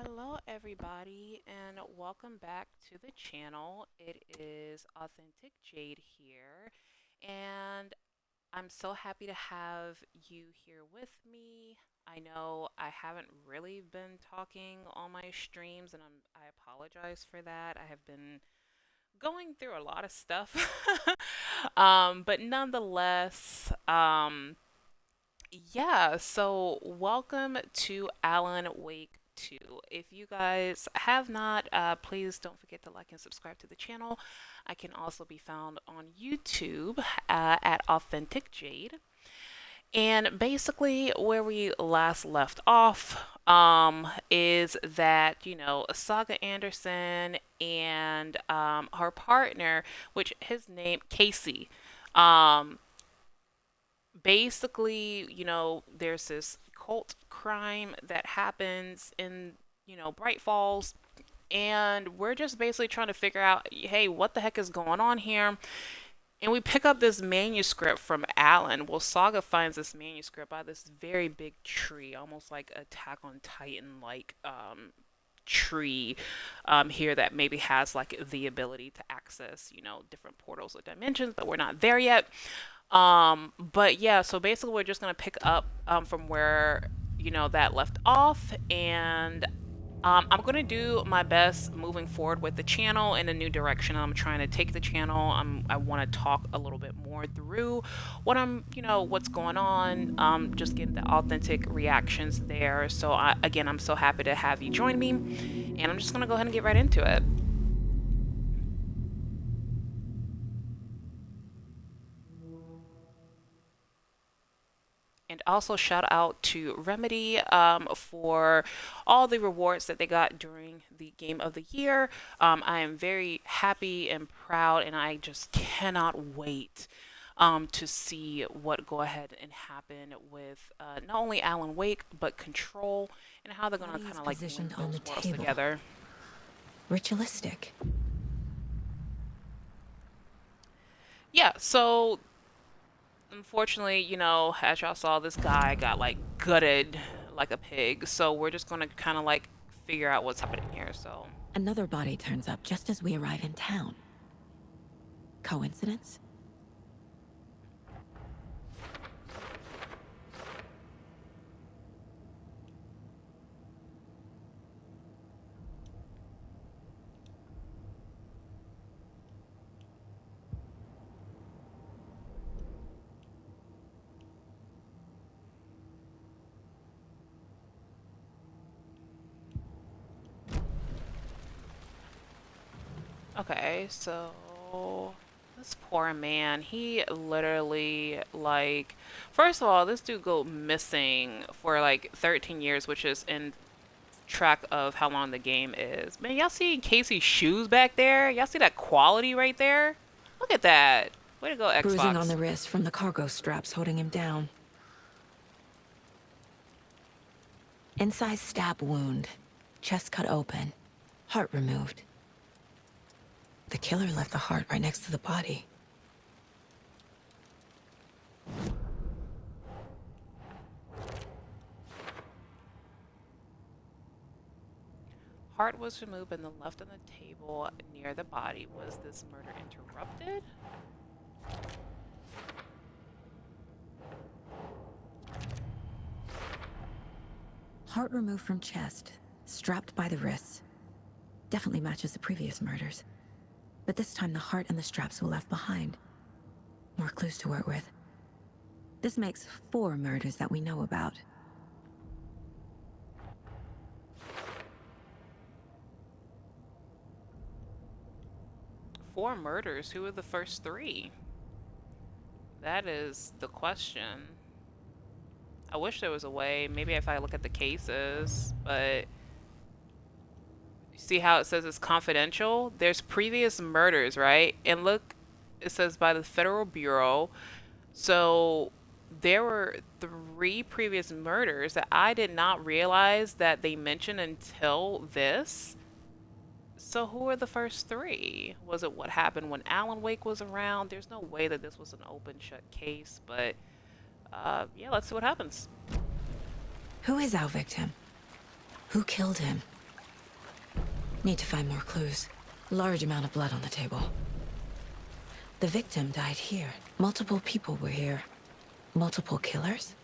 Hello, everybody, and welcome back to the channel. It is Authentic Jade here, and I'm so happy to have you here with me. I know I haven't really been talking on my streams, and I apologize for that. I have been going through a lot of stuff, but nonetheless, yeah, so welcome to Alan Wake 2. If you guys have not, please don't forget to like and subscribe to the channel. I can also be found on YouTube at Authentic Jade. And basically, where we last left off is that, Saga Anderson and her partner, which his name, Casey, um, basically, there's this cult crime that happens in, Bright Falls. And we're just basically trying to figure out, hey, what the heck is going on here? And we pick up this manuscript from Alan. Well, Saga finds this manuscript by this very big tree, almost like Attack on Titan like tree here that maybe has like the ability to access, different portals or dimensions, but we're not there yet. But yeah, so basically we're just gonna pick up from where that left off, and I'm gonna do my best moving forward with the channel in a new direction. I'm trying to take the channel. I want to talk a little bit more through what what's going on. Just getting the authentic reactions there. So again, I'm so happy to have you join me, and I'm just gonna go ahead and get right into it. And also shout out to Remedy for all the rewards that they got during the Game of the Year. I am very happy and proud, and I just cannot wait to see what go ahead and happen with not only Alan Wake but Control, and how they're gonna Body kind is of like positioned link on the those worlds table. together. Ritualistic. Yeah, so unfortunately, as y'all saw, this guy got like gutted like a pig. So we're just gonna kind of like figure out what's happening here. So Another body turns up just as we arrive in town. Coincidence? okay, so this poor man, he literally like, first of all, this dude go missing for like 13 years, which is in track of how long the game is. Man, y'all see Casey's shoes back there? Y'all see that quality right there? Look at that. Way to go, Bruising on Xbox. the wrist from the cargo straps holding him down. Incised stab wound. Chest cut open. Heart removed. The killer left the heart right next to the body. Heart was removed and then left on the table near the body. Was this murder interrupted? Heart removed from chest. Strapped by the wrists. Definitely matches the previous murders. But this time the heart and the straps were left behind. More clues to work with. This makes 4 murders that we know about. Four murders. Who were the first three? That is the question. I wish there was a way. Maybe if I look at the cases, but you see how it says it's confidential? There's previous murders, right? And look, it says by the Federal Bureau. So there were 3 previous murders that I did not realize that they mentioned until this. So who were the first 3? Was it what happened when Alan Wake was around? There's no way that this was an open shut case, but yeah, let's see what happens. Who is our victim? Who killed him? Need to find more clues. Large amount of blood on the table. The victim died here. Multiple people were here. Multiple killers?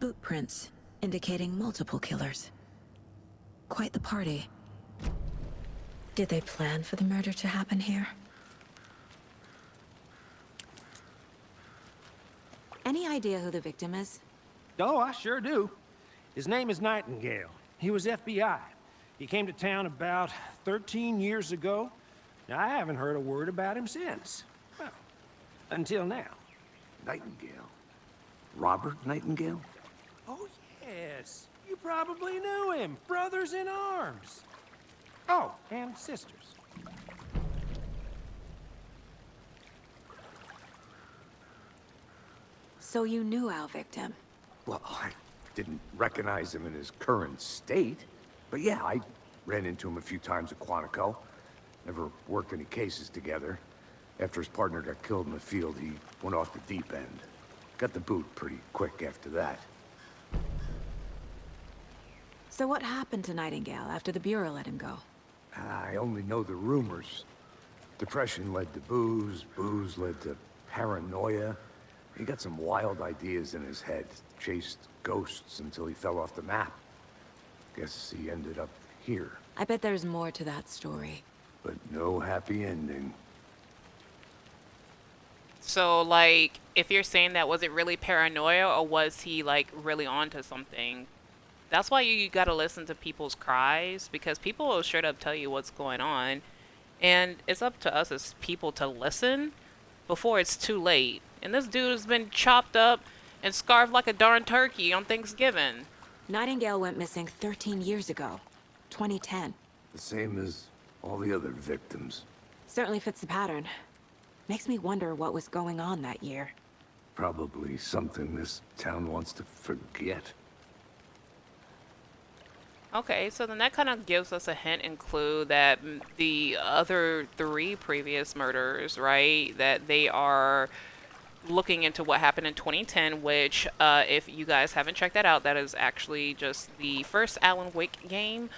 Boot prints, indicating multiple killers. Quite the party. Did they plan for the murder to happen here? Any idea who the victim is? Oh, I sure do. His name is Nightingale. He was FBI. He came to town about 13 years ago. Now, I haven't heard a word about him since. Well, until now. Nightingale? Robert Nightingale? Oh, yes. You probably knew him. Brothers in arms. Oh, and sisters. So you knew our victim? Well, I didn't recognize him in his current state. But yeah, I ran into him a few times at Quantico. Never worked any cases together. After his partner got killed in the field, he went off the deep end. Got the boot pretty quick after that. So what happened to Nightingale after the Bureau let him go? I only know the rumors. Depression led to booze, booze led to paranoia. He got some wild ideas in his head, chased ghosts until he fell off the map. Guess he ended up here, I bet there's more to that story. but no happy ending. So, like, if you're saying that, was it really paranoia or was he, like, really onto something? That's why you gotta listen to people's cries, because people will straight up tell you what's going on. And it's up to us as people to listen before it's too late. And this dude has been chopped up and scarfed like a darn turkey on Thanksgiving. Nightingale went missing 13 years ago. 2010. The same as all the other victims. Certainly fits the pattern. Makes me wonder what was going on that year. Probably something this town wants to forget. Okay, so then that kind of gives us a hint and clue that the other three previous murders, right, that they are looking into what happened in 2010, which, if you guys haven't checked that out, that is actually just the first Alan Wake game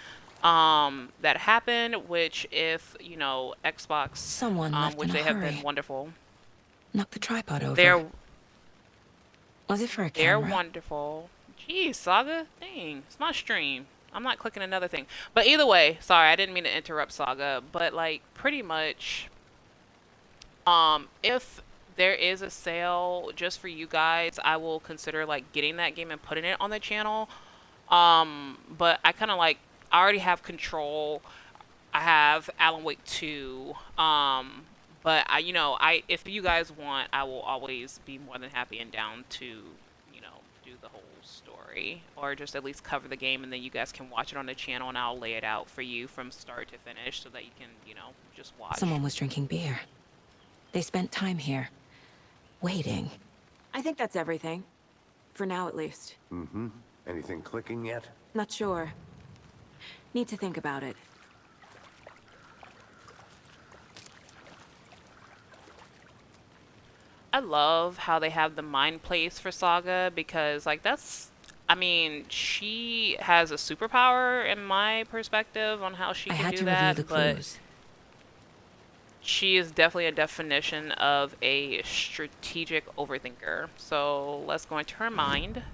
that happened, which if, you know, Xbox, Someone left which in a they have hurry. been wonderful. Knocked the tripod over. Was it for a They're camera? wonderful. Jeez, Saga, dang, it's my stream. I'm not clicking another thing. But either way, sorry, I didn't mean to interrupt Saga, but like pretty much if there is a sale just for you guys, I will consider like getting that game and putting it on the channel. But I kind of like I already have Control. I have Alan Wake 2. But I, you know, I if you guys want, I will always be more than happy and down to, you know, do the whole story or just at least cover the game, and then you guys can watch it on the channel, and I'll lay it out for you from start to finish so that you can, you know, just watch. Someone was drinking beer. They spent time here. Waiting. I think that's everything. For now, at least. Mm-hmm. Anything clicking yet? Not sure. Need to think about it. I love how they have the mind place for Saga because, like, that's. I mean, she has a superpower in my perspective on how she I can had do to that, review the but clues. she is definitely a definition of a strategic overthinker. So let's go into her mind.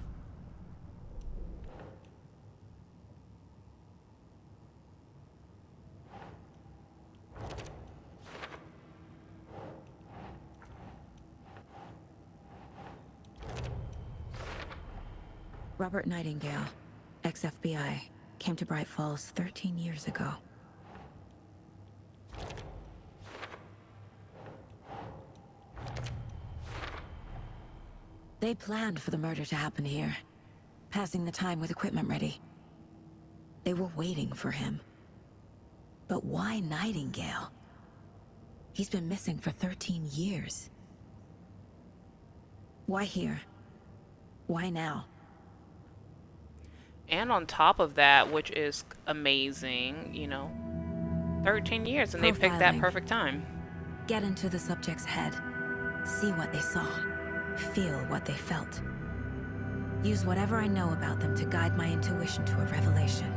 Robert Nightingale, ex-FBI, came to Bright Falls 13 years ago. They planned for the murder to happen here, passing the time with equipment ready. They were waiting for him. But why Nightingale? He's been missing for 13 years. Why here? Why now? And on top of that, which is amazing, 13 years and they picked that Profiling. perfect time. Get into the subject's head. See what they saw. Feel what they felt. Use whatever I know about them to guide my intuition to a revelation.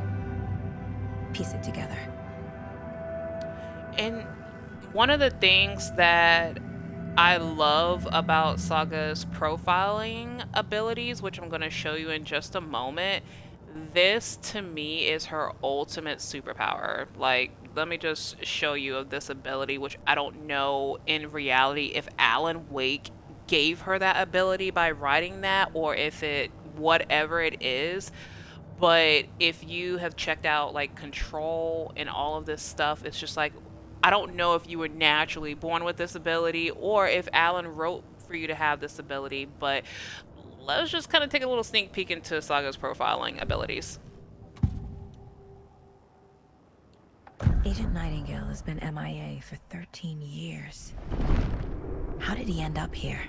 Piece it together. And one of the things that I love about Saga's profiling abilities, which I'm going to show you in just a moment, this to me is her ultimate superpower. Like, let me just show you of this ability, which I don't know in reality if Alan Wake gave her that ability by writing that or if it, whatever it is. But if you have checked out like Control and all of this stuff, it's just like, I don't know if you were naturally born with this ability or if Alan wrote for you to have this ability, but let's just kind of take a little sneak peek into Saga's profiling abilities. Agent Nightingale has been MIA for 13 years. How did he end up here?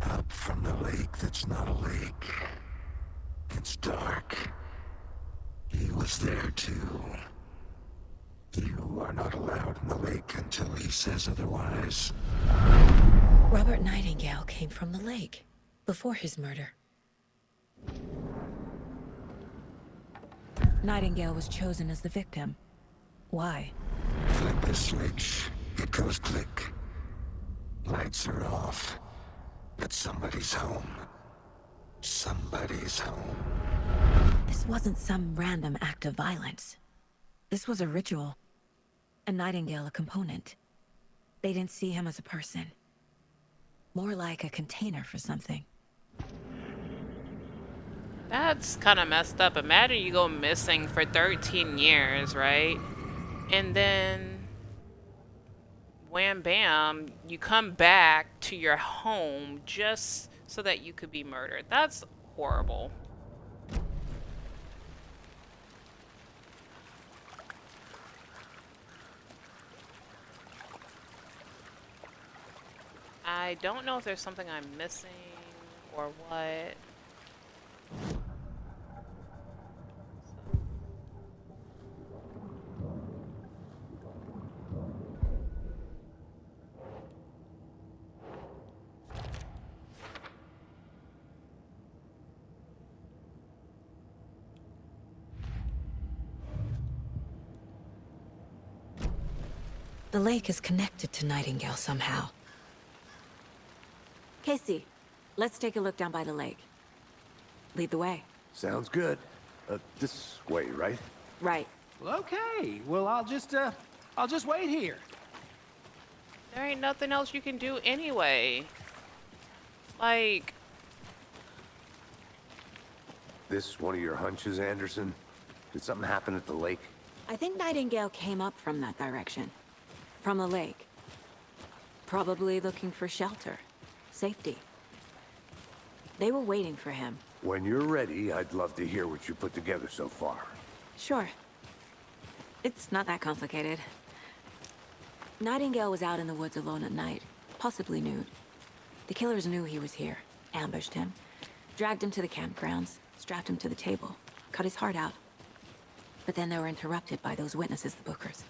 Up from the lake that's not a lake. It's dark. He was there too. You are not allowed in the lake until he says otherwise. Robert Nightingale came from the lake before his murder. Nightingale was chosen as the victim. Why? Flip the switch. It goes click. Lights are off. But somebody's home. Somebody's home. This wasn't some random act of violence. This was a ritual. And Nightingale a component. They didn't see him as a person. More like a container for something. That's kind of messed up. Imagine you go missing for 13 years, right? And then, wham bam, you come back to your home just so that you could be murdered. That's horrible. I don't know if there's something I'm missing or what. The lake is connected to Nightingale somehow. Casey, let's take a look down by the lake. Lead the way. Sounds good. This way, right? Right. Well, okay. Well, I'll just wait here. There ain't nothing else you can do anyway. Like, This one of your hunches, Anderson? Did something happen at the lake? I think Nightingale came up from that direction. From the lake. Probably looking for shelter. Safety. They were waiting for him. When you're ready, I'd love to hear what you put together so far. Sure. It's not that complicated. Nightingale was out in the woods alone at night, possibly nude. The killers knew he was here, ambushed him, dragged him to the campgrounds, strapped him to the table, cut his heart out. But then they were interrupted by those witnesses, the Bookers.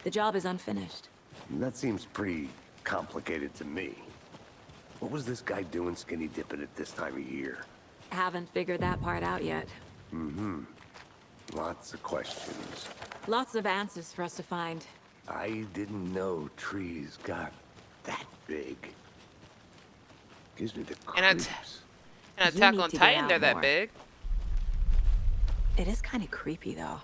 The job is unfinished. That seems pretty complicated to me. What was this guy doing skinny dipping at this time of year? Haven't figured that part out yet. Lots of questions. Lots of answers for us to find. I didn't know trees got that big. Gives me the and creeps. Attack need on to get Titan, out they're that more. big. It is kind of creepy, though.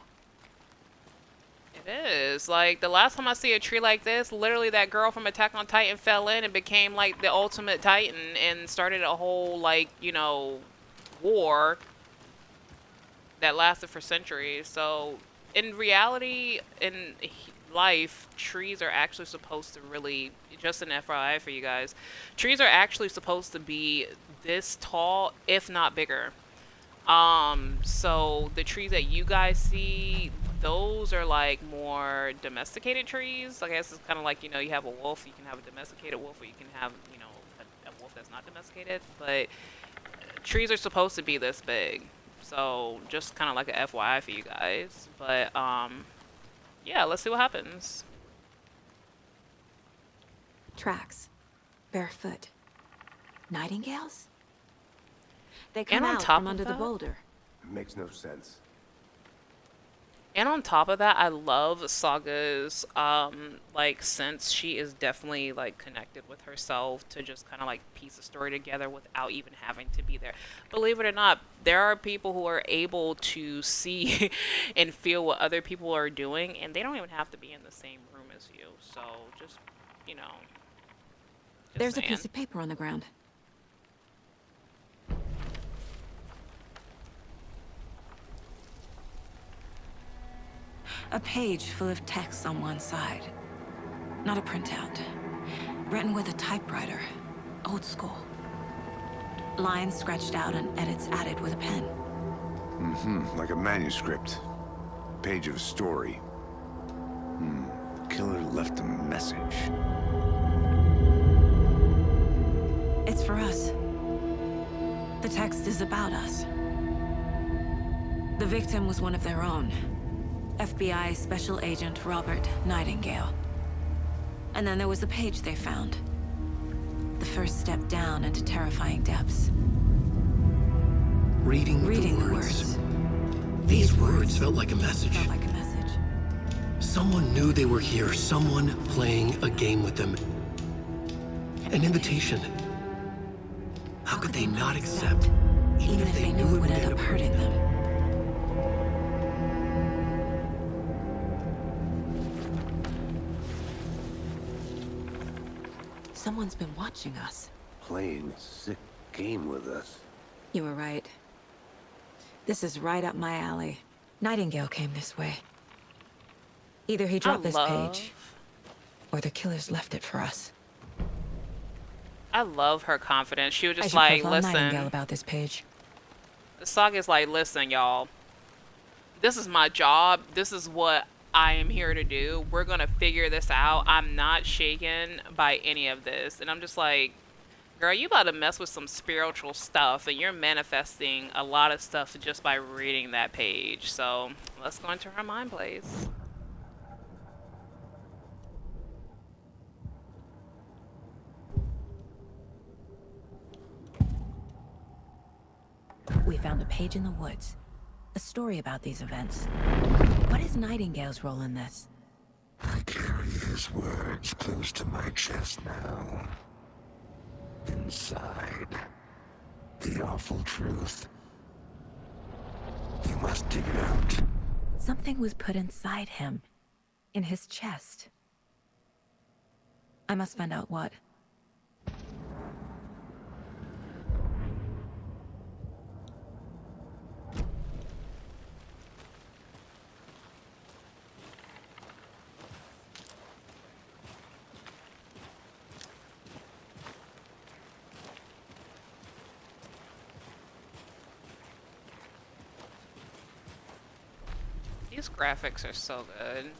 It is. Like, the last time I see a tree like this, literally that girl from Attack on Titan fell in and became, like, the ultimate Titan and started a whole, like, war that lasted for centuries. So, in reality, in life, trees are actually supposed to really, just an FYI for you guys, trees are actually supposed to be this tall, if not bigger. So the trees that you guys see, those are like more domesticated trees. I guess it's kind of like, you have a wolf, you can have a domesticated wolf, or you can have, a wolf that's not domesticated. But trees are supposed to be this big. So just kind of like a FYI for you guys. But yeah, let's see what happens. Tracks. Barefoot. Nightingales? They And come on out top from of under the that, boulder. It makes no sense. And on top of that, I love Saga's like, since she is definitely like connected with herself to just kind of like piece the story together without even having to be there. Believe it or not, there are people who are able to see and feel what other people are doing, and they don't even have to be in the same room as you. So just, you know, just There's a saying. piece of paper on the ground. A page full of text on one side. Not a printout. Written with a typewriter. Old school. Lines scratched out and edits added with a pen. Like a manuscript. Page of a story. The killer left a message. It's for us. The text is about us. The victim was one of their own. FBI Special Agent Robert Nightingale. And then there was the page they found. The first step down into terrifying depths. Reading the words. These words felt like a message. Felt like a message. Someone knew they were here, someone playing a game with them. An invitation. How could they not accept, even if they knew it would end up hurting them? Someone's been watching us. Playing a sick game with us. You were right. This is right up my alley. Nightingale came this way. Either he dropped this page, or the killers left it for us. I love her confidence. She was I just should like, profile Nightingale listen. about this page. Saga's like, listen, y'all. This is my job. This is what I am here to do. We're gonna figure this out. I'm not shaken by any of this. And I'm just like, girl, you about to mess with some spiritual stuff, and you're manifesting a lot of stuff just by reading that page. So let's go into her mind, please. We found a page in the woods. A story about these events. What is Nightingale's role in this? I carry his words close to my chest now. Inside, the awful truth. You must dig it out. Something was put inside him. In his chest. I must find out what. These graphics are so good.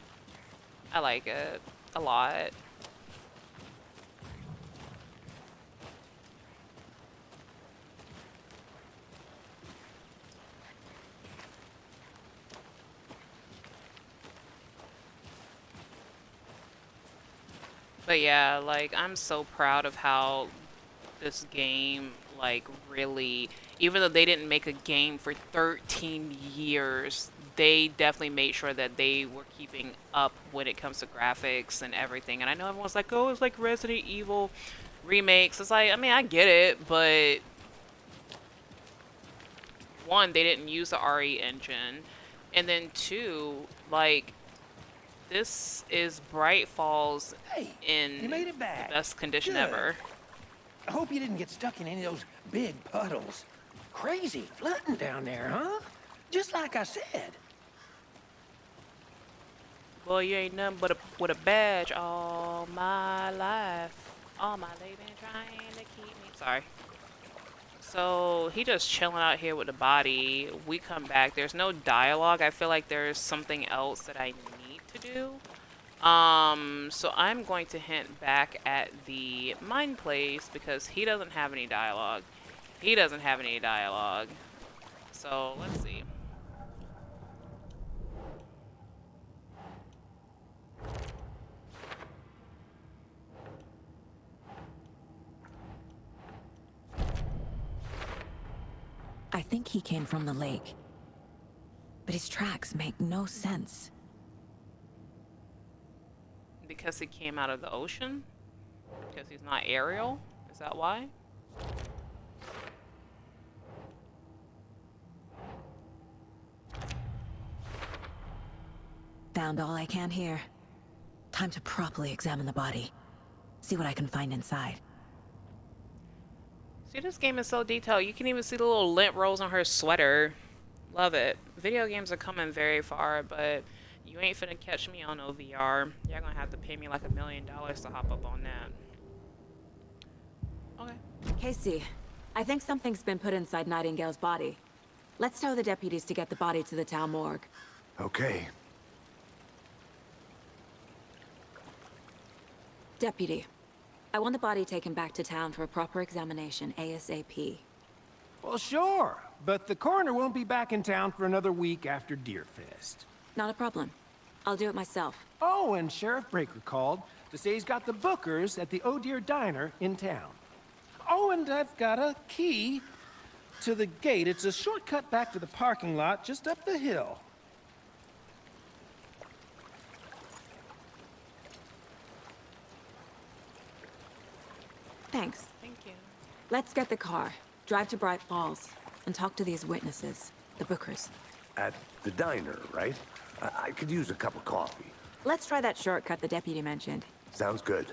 I like it a lot. But yeah, like, I'm so proud of how this game, like, really, even though they didn't make a game for 13 years, they definitely made sure that they were keeping up when it comes to graphics and everything. And I know everyone's like, oh, it's like Resident Evil remakes. It's like, I mean, I get it, but one, they didn't use the RE engine. And then two, like, this is Bright Falls Hey, in you made it back. the best condition Good. ever. I hope you didn't get stuck in any of those big puddles. Crazy flooding down there, huh? Just like I said. Boy, you ain't nothing but with a badge all my life. All my life been trying to keep me. Sorry. So he just chilling out here with the body. We come back. There's no dialogue. I feel like there's something else that I need to do. So I'm going to hint back at the mine place because he doesn't have any dialogue. He doesn't have any dialogue. So let's see. I think he came from the lake. But his tracks make no sense. Because he came out of the ocean? Because he's not aerial? Is that why? Found all I can here. Time to properly examine the body. See what I can find inside. See, this game is so detailed. You can even see the little lint rolls on her sweater. Love it. Video games are coming very far, but you ain't finna catch me on no VR. Y'all gonna have to pay me like $1 million to hop up on that. Okay. Casey, I think something's been put inside Nightingale's body. Let's tell the deputies to get the body to the town morgue. Okay. Deputy, I want the body taken back to town for a proper examination ASAP. Well, sure, but the coroner won't be back in town for another week after Deerfest. Not a problem. I'll do it myself. Oh, and Sheriff Breaker called to say he's got the bookers at the Oh Dear Diner in town. Oh, and I've got a key to the gate. It's a shortcut back to the parking lot just up the hill. Thanks. Thank you. Let's get the car, drive to Bright Falls, and talk to these witnesses, the bookers. At the diner, right? I could use a cup of coffee. Let's try that shortcut the deputy mentioned. Sounds good.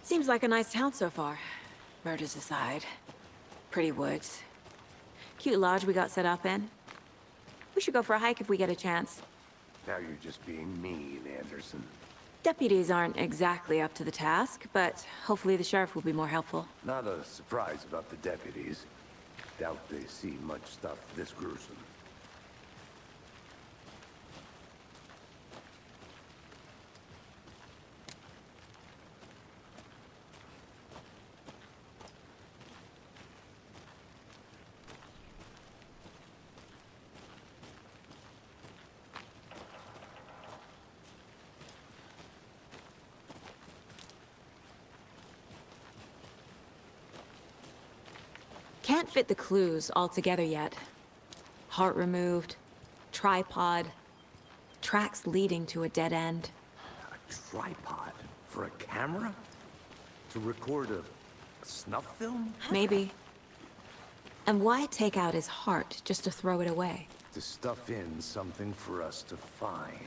Seems like a nice town so far. Murders aside. Pretty woods. Cute lodge we got set up in. We should go for a hike if we get a chance. Now you're just being mean, Anderson. Deputies aren't exactly up to the task, but hopefully the sheriff will be more helpful. Not a surprise about the deputies. Doubt they see much stuff this gruesome. Can't fit the clues all together yet. Heart removed, tripod, tracks leading to a dead end. A tripod? For a camera? To record a snuff film? Maybe. And why take out his heart just to throw it away? To stuff in something for us to find.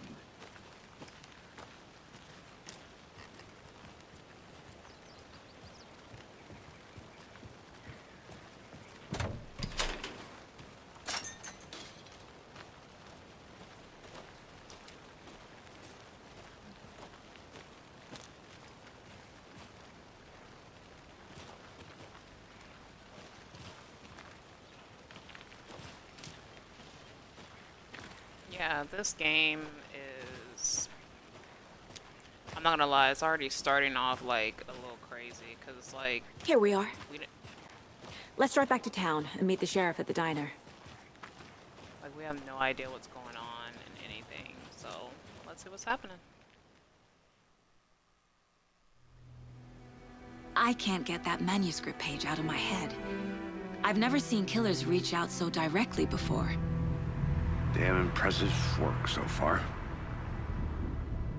Yeah, this game is... I'm not gonna lie, it's already starting off, like, a little crazy, because it's like... Here we are. We didn't... Let's drive back to town and meet the sheriff at the diner. Like, we have no idea what's going on and anything, so let's see what's happening. I can't get that manuscript page out of my head. I've never seen killers reach out so directly before. Damn impressive work so far.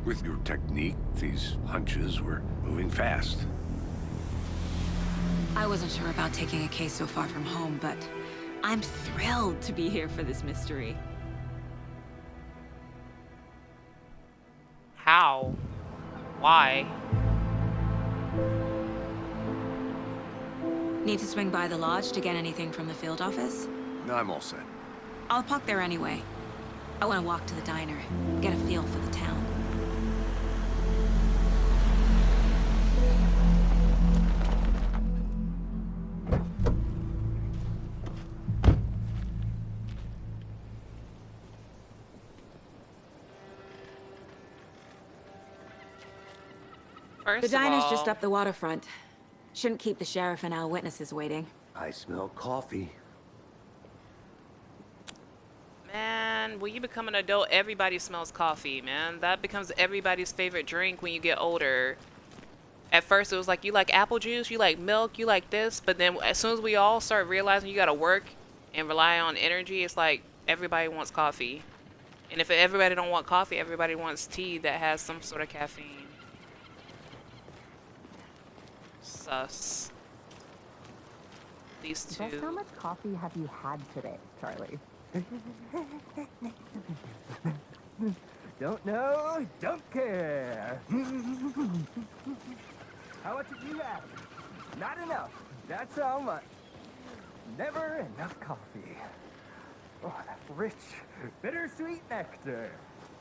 With your technique, these hunches were moving fast. I wasn't sure about taking a case so far from home, but I'm thrilled to be here for this mystery. How? Why? Need to swing by the lodge to get anything from the field office? No, I'm all set. I'll park there anyway. I want to walk to the diner, get a feel for the town. The First of diner's just all, up the waterfront. Shouldn't keep the sheriff and our witnesses waiting. I smell coffee. man, when you become an adult, everybody smells coffee, man. That becomes everybody's favorite drink when you get older. At first, it was like, you like apple juice, you like milk, you like this. But then as soon as we all start realizing you gotta work and rely on energy, it's like everybody wants coffee. And if everybody don't want coffee, everybody wants tea that has some sort of caffeine. Sus. These Just how two. much coffee have you had today, Charlie? Don't know, don't care. How much have you had? Not enough. That's how much. Never enough coffee. Oh, that rich, bittersweet nectar.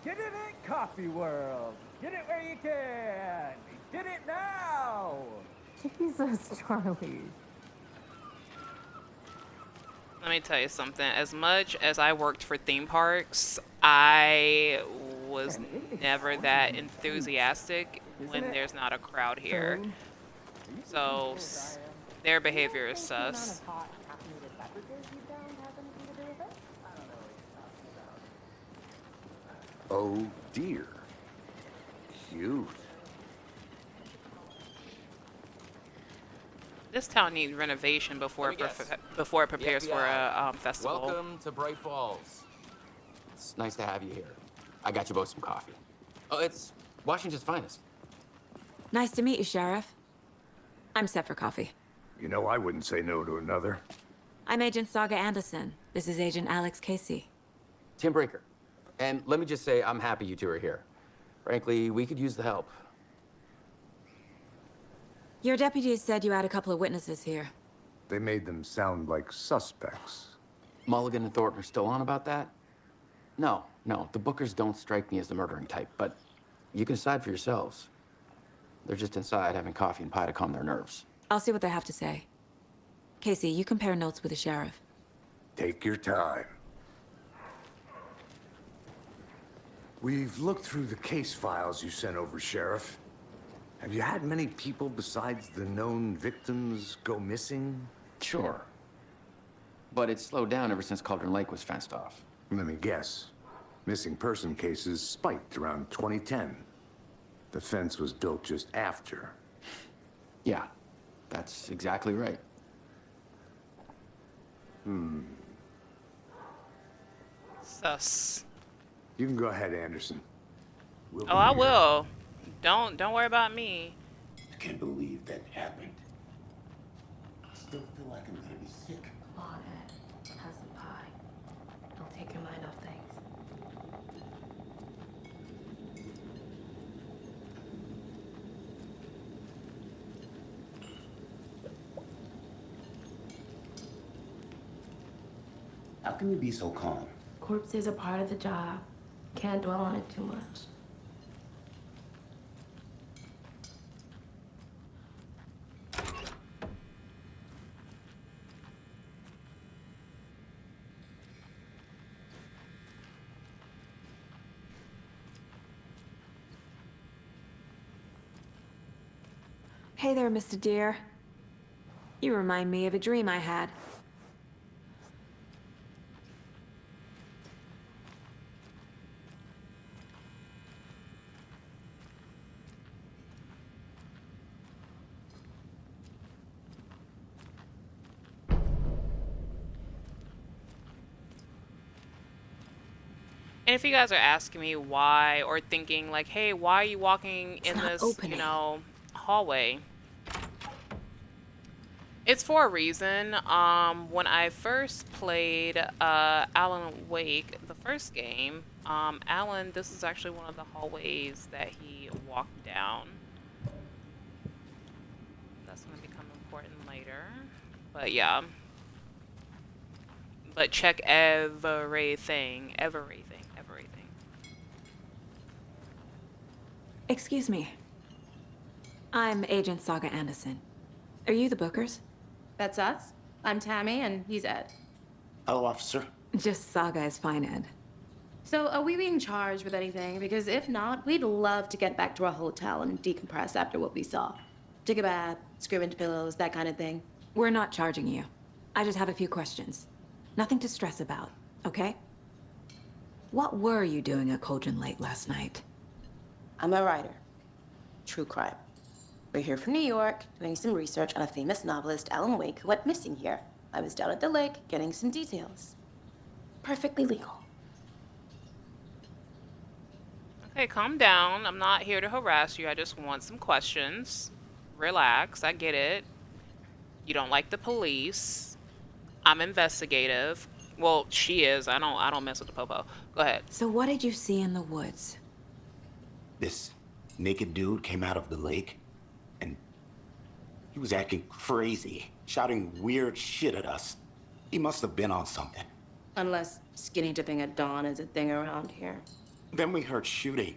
Get it in Coffee World. Get it where you can. Get it now. Jesus, Charlie. Let me tell you something. As much as I worked for theme parks, I was never that enthusiastic when there's not a crowd here. So their behavior is sus. Oh dear. Cute. This town needs renovation before Let me guess. before it prepares for FBI. a festival. Welcome to Bright Falls. It's nice to have you here. I got you both some coffee. Oh, it's Washington's finest. Nice to meet you, Sheriff. I'm set for coffee. You know, I wouldn't say no to another. I'm Agent Saga Anderson. This is Agent Alex Casey. Tim Breaker. And let me just say, I'm happy you two are here. Frankly, we could use the help. Your deputies said you had a couple of witnesses here. They made them sound like suspects. Mulligan and Thornton are still on about that? No, the Bookers don't strike me as the murdering type, but you can decide for yourselves. They're just inside having coffee and pie to calm their nerves. I'll see what they have to say. Casey, you compare notes with the sheriff. Take your time. We've looked through the case files you sent over, Sheriff. Have you had many people besides the known victims go missing? Sure. But it's slowed down ever since Cauldron Lake was fenced off. Let me guess. Missing person cases spiked around 2010. The fence was built just after. Yeah, that's exactly right. Sus. You can go ahead, Anderson. We'll Oh, be I here. will. Don't worry about me. I can't believe that happened. I still feel like I'm gonna be sick. Come on, Ed. Have some pie. Don't take your mind off things. How can you be so calm? Corpses are part of the job. Can't dwell on it too much. Hey there, Mr. Deer. You remind me of a dream I had. And if you guys are asking me why, or thinking like, hey, why are you walking in not this, opening. hallway? It's for a reason. When I first played Alan Wake, the first game, Alan, this is actually one of the hallways that he walked down. That's going to become important later. But yeah. But check everything. Excuse me. I'm Agent Saga Anderson. Are you the Bookers? That's us. I'm Tammy, and he's Ed. Hello, officer. Just Saga is fine, Ed. So, are we being charged with anything? Because if not, we'd love to get back to our hotel and decompress after what we saw. Take a bath, scream into pillows, that kind of thing. We're not charging you. I just have a few questions. Nothing to stress about, okay? What were you doing at Cauldron Lake last night? I'm a writer. True crime. We're here from New York, doing some research on a famous novelist, Alan Wake, who went missing here. I was down at the lake, getting some details. Perfectly legal. Okay, calm down. I'm not here to harass you. I just want some questions. Relax. I get it. You don't like the police. I'm investigative. Well, she is. I don't mess with the popo. Go ahead. So what did you see in the woods? This naked dude came out of the lake, and he was acting crazy, shouting weird shit at us. He must have been on something. Unless skinny dipping at dawn is a thing around here. Then we heard shooting.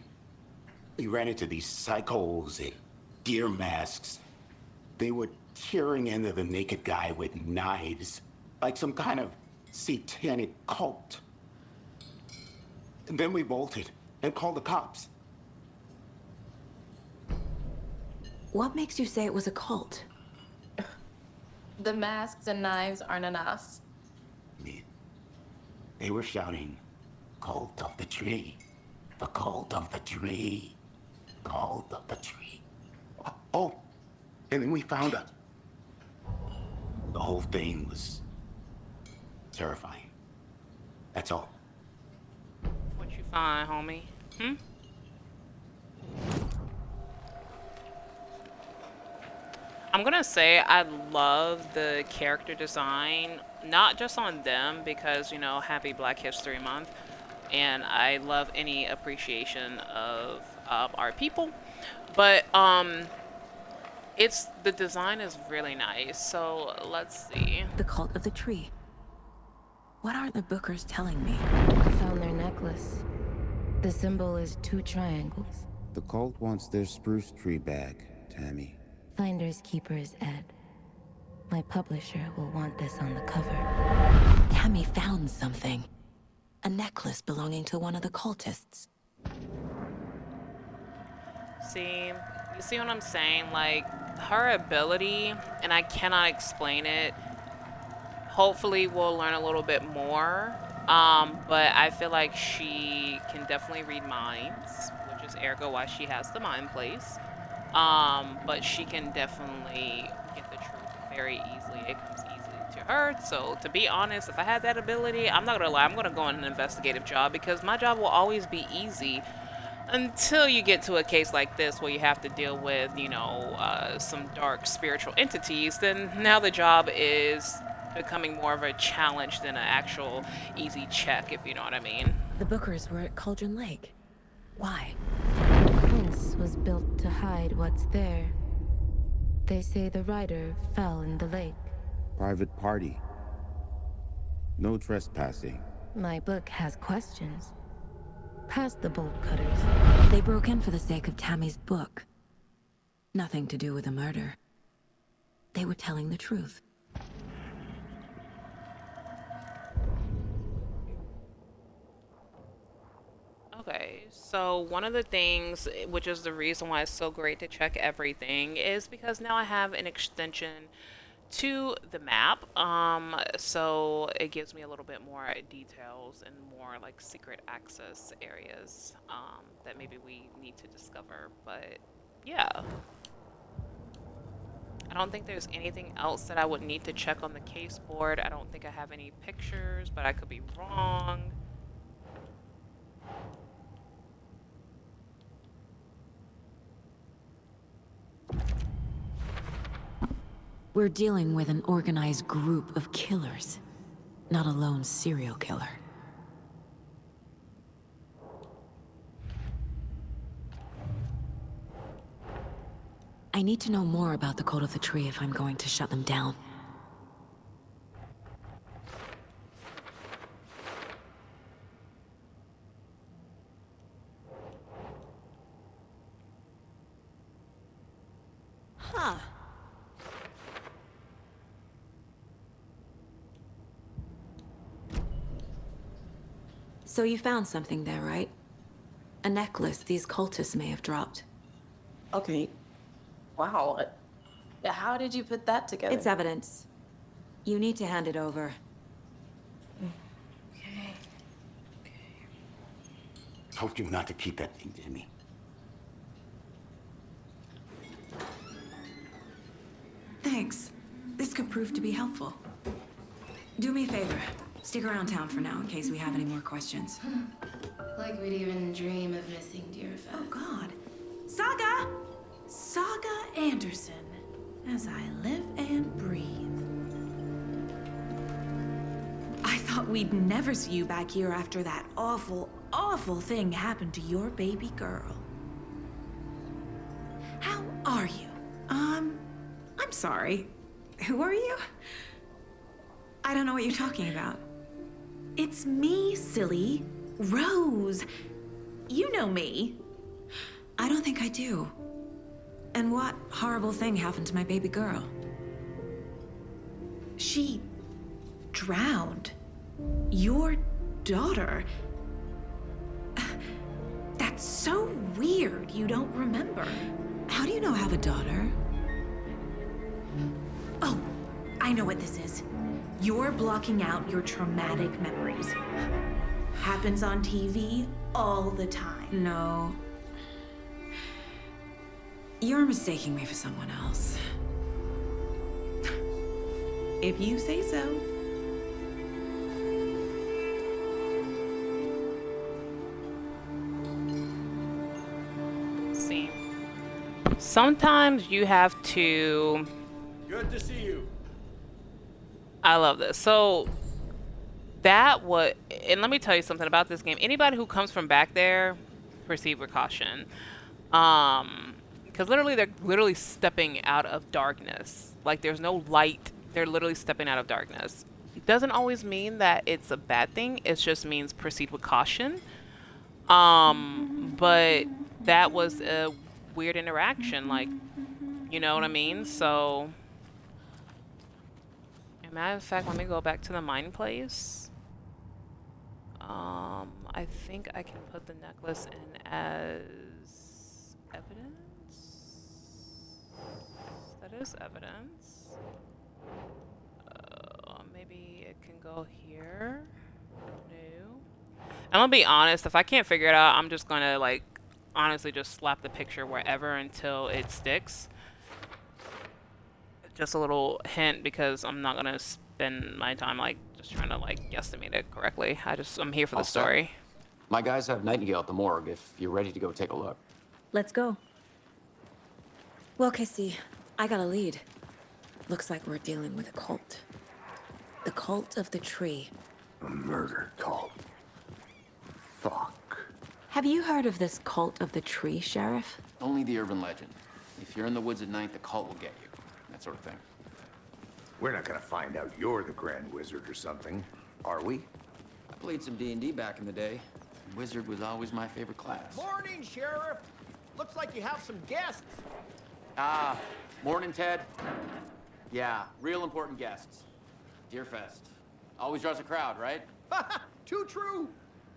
We ran into these psychos in deer masks. They were tearing into the naked guy with knives, like some kind of satanic cult. And then we bolted and called the cops. What makes you say it was a cult? The masks and knives aren't enough. I mean, they were shouting, "Cult of the tree. The cult of the tree. Cult of the tree." Oh, and then we found her. The whole thing was terrifying. That's all. What you find, homie? I'm gonna say I love the character design, not just on them, because, you know, happy Black History Month, and I love any appreciation of our people, but it's the design is really nice. So let's see. The cult of the tree. What aren't the Bookers telling me? I found their necklace. The symbol is 2 triangles. The cult wants their spruce tree back, Tammy. Finders keepers, Ed. My publisher will want this on the cover. Tammy found something. A necklace belonging to one of the cultists. See, you see what I'm saying? Like, her ability, and I cannot explain it. Hopefully we'll learn a little bit more. But I feel like she can definitely read minds, which is ergo why she has the mind place. But she can definitely get the truth very easily. It comes easily to her. So to be honest, if I had that ability, I'm not gonna lie, I'm gonna go on an investigative job, because my job will always be easy until you get to a case like this where you have to deal with, you know, some dark spiritual entities. Then now the job is becoming more of a challenge than an actual easy check, if you know what I mean. The Bookers were at Cauldron Lake. Why? The fence was built to hide what's there. They say the rider fell in the lake. Private party. No trespassing. My book has questions. Past the bolt cutters. They broke in for the sake of Tammy's book. Nothing to do with a murder. They were telling the truth. Okay, so one of the things, which is the reason why it's so great to check everything, is because now I have an extension to the map. So it gives me a little bit more details and more like secret access areas that maybe we need to discover. But yeah, I don't think there's anything else that I would need to check on the case board. I don't think I have any pictures, but I could be wrong. We're dealing with an organized group of killers, not a lone serial killer. I need to know more about the Cult of the Tree if I'm going to shut them down. Huh. So you found something there, right? A necklace these cultists may have dropped. Okay. Wow. How did you put that together? It's evidence. You need to hand it over. Told you not to keep that thing to me. Thanks. This could prove to be helpful. Do me a favor. Stick around town for now in case we have any more questions. Like we'd even dream of missing dear Fez. Oh, God. Saga! Saga Anderson. As I live and breathe. I thought we'd never see you back here after that awful, awful thing happened to your baby girl. How are you? I'm sorry. Who are you? I don't know what you're talking about. It's me, silly. Rose. You know me. I don't think I do. And what horrible thing happened to my baby girl? She drowned. Your daughter. That's so weird you don't remember. How do you know I have a daughter? Oh, I know what this is. You're blocking out your traumatic memories. Happens on TV all the time. No. You're mistaking me for someone else. If you say so. See. Sometimes you have to... Good to see you. I love this. So that what, and let me tell you something about this game. Anybody who comes from back there, proceed with caution. Because literally they're literally stepping out of darkness. Like there's no light. They're literally stepping out of darkness. It doesn't always mean that it's a bad thing. It just means proceed with caution. But that was a weird interaction. Like, you know what I mean? So... Matter of fact, let me go back to the mine place. I think I can put the necklace in as evidence. That is evidence. Maybe it can go here. No. I'm gonna be honest, if I can't figure it out, I'm just gonna like honestly just slap the picture wherever until it sticks. Just a little hint because I'm not gonna spend my time like just trying to like guesstimate it correctly. I'm here for the story. My guys have Nightingale at the morgue if you're ready to go take a look. Let's go. Well, Casey, I got a lead. Looks like we're dealing with a cult. The cult of the tree. A murder cult. Fuck. Have you heard of this cult of the tree, Sheriff? Only the urban legend. If you're in the woods at night, the cult will get you. That sort of thing. We're not gonna find out you're the Grand Wizard or something, are we? I played some D&D back in the day. Wizard was always my favorite class. Morning, Sheriff. Looks like you have some guests. Ah, morning, Ted. Yeah, real important guests. Deer Fest. Always draws a crowd, right? Too true.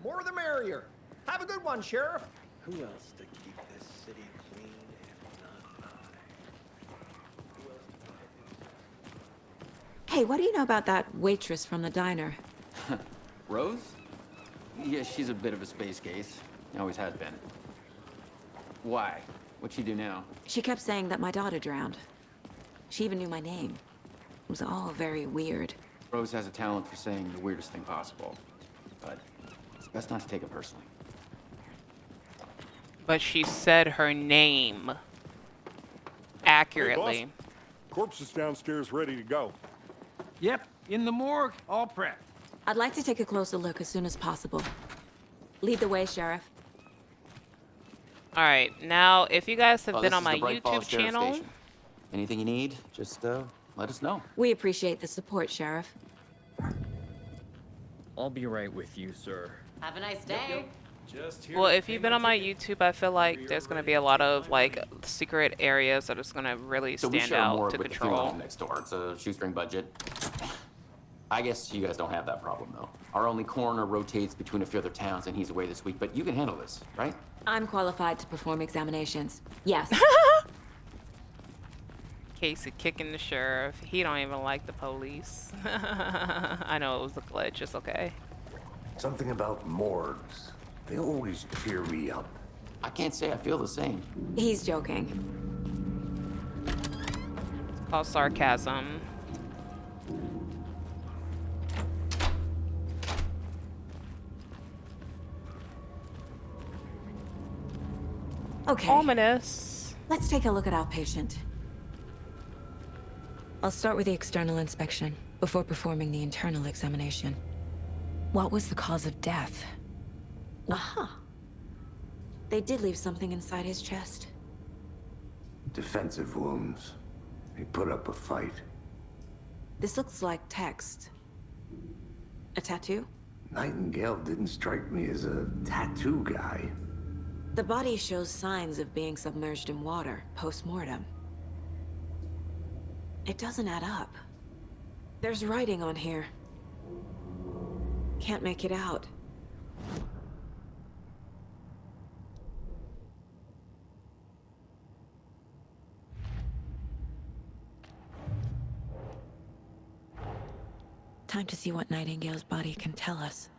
More the merrier. Have a good one, Sheriff. Who else to keep this city clean if not I? Hey, what do you know about that waitress from the diner? Rose? Yeah, she's a bit of a space case. Always has been. Why? What'd she do now? She kept saying that my daughter drowned. She even knew my name. It was all very weird. Rose has a talent for saying the weirdest thing possible. But it's best not to take it personally. But she said her name accurately. Hey, boss. Corpse is downstairs ready to go. Yep, in the morgue, all prepped. I'd like to take a closer look as soon as possible. Lead the way, Sheriff. Alright, now if you guys have been This on is my the Bright Falls YouTube Sheriff channel, Station. Anything you need, just let us know. We appreciate the support, Sheriff. I'll be right with you, sir. Have a nice day. Just here. well, if you've been on my YouTube, I feel like there's going to be a lot of like secret areas that is going to really So we stand share out more to with the funeral control. home next door. It's a shoestring budget. I guess you guys don't have that problem, though. Our only coroner rotates between a few other towns, and he's away this week, but you can handle this, right? I'm qualified to perform examinations. Yes. Casey kicking the sheriff. He don't even like the police. I know it was a glitch. It's okay. Something about morgues. They always cheer me up. I can't say I feel the same. He's joking. It's called sarcasm. Okay. Ominous. Let's take a look at our patient. I'll start with the external inspection before performing the internal examination. What was the cause of death? Aha. They did leave something inside his chest. Defensive wounds. He put up a fight. This looks like text. A tattoo? Nightingale didn't strike me as a tattoo guy. The body shows signs of being submerged in water post-mortem. It doesn't add up. There's writing on here. Can't make it out. Time to see what Nightingale's body can tell us.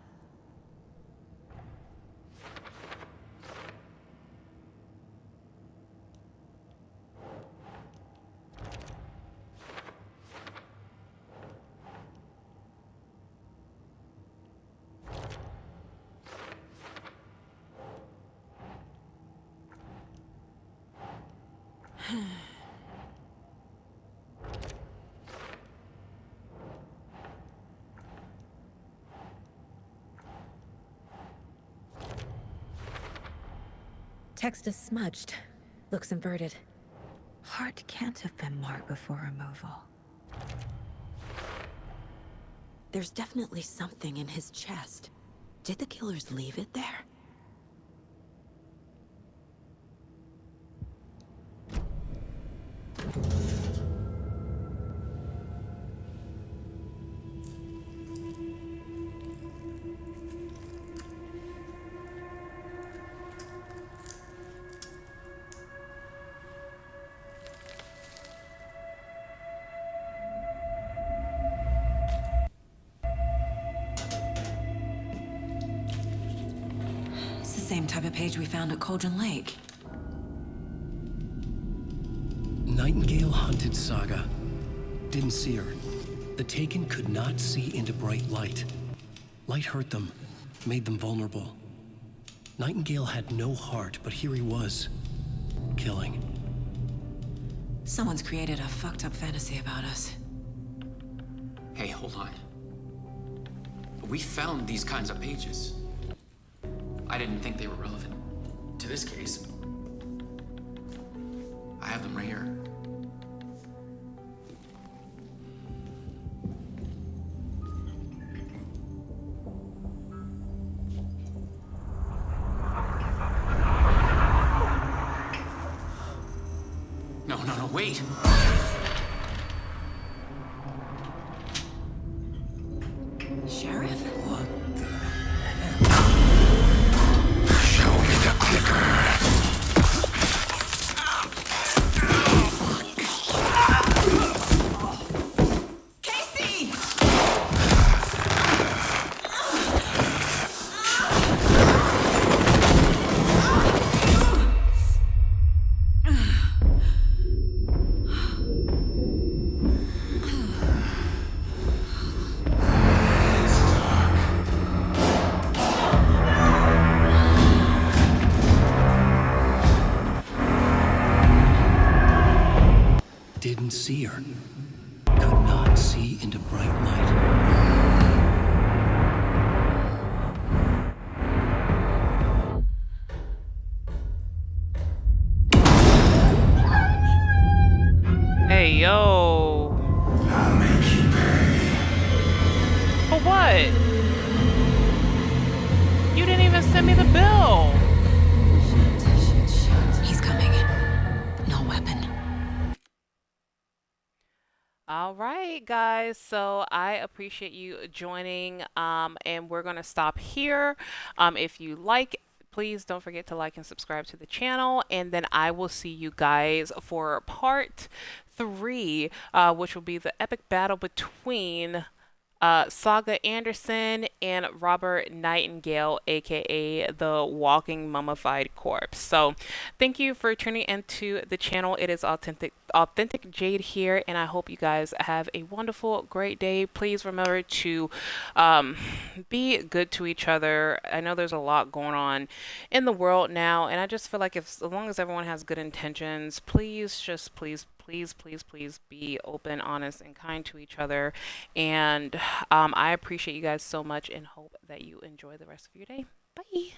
Text is smudged. Looks inverted. Heart can't have been marked before removal. There's definitely something in his chest. Did the killers leave it there? Same type of page we found at Cauldron Lake. Nightingale hunted Saga. Didn't see her. The Taken could not see into bright light. Light hurt them, made them vulnerable. Nightingale had no heart, but here he was, killing. Someone's created a fucked up fantasy about us. Hey, hold on. We found these kinds of pages. I didn't think they were relevant to this case. I have them right here. No, wait! Sheriff? What the hell? Show me the clicker. Didn't see her. Could not see into bright light. Hey, yo. I'll make you pay. For what? You didn't even send me the bill. He's coming. No weapon. All right, guys. So I appreciate you joining, and we're gonna stop here. If you like, please don't forget to like and subscribe to the channel, and then I will see you guys for part three, which will be the epic battle between Saga Anderson and Robert Nightingale, aka the Walking Mummified Corpse. So, thank you for tuning into the channel. It is Authentic Jade here, and I hope you guys have a wonderful, great day. Please remember to be good to each other. I know there's a lot going on in the world now, and I just feel like if as long as everyone has good intentions, please just please be open, honest, and kind to each other. And I appreciate you guys so much and hope that you enjoy the rest of your day. Bye.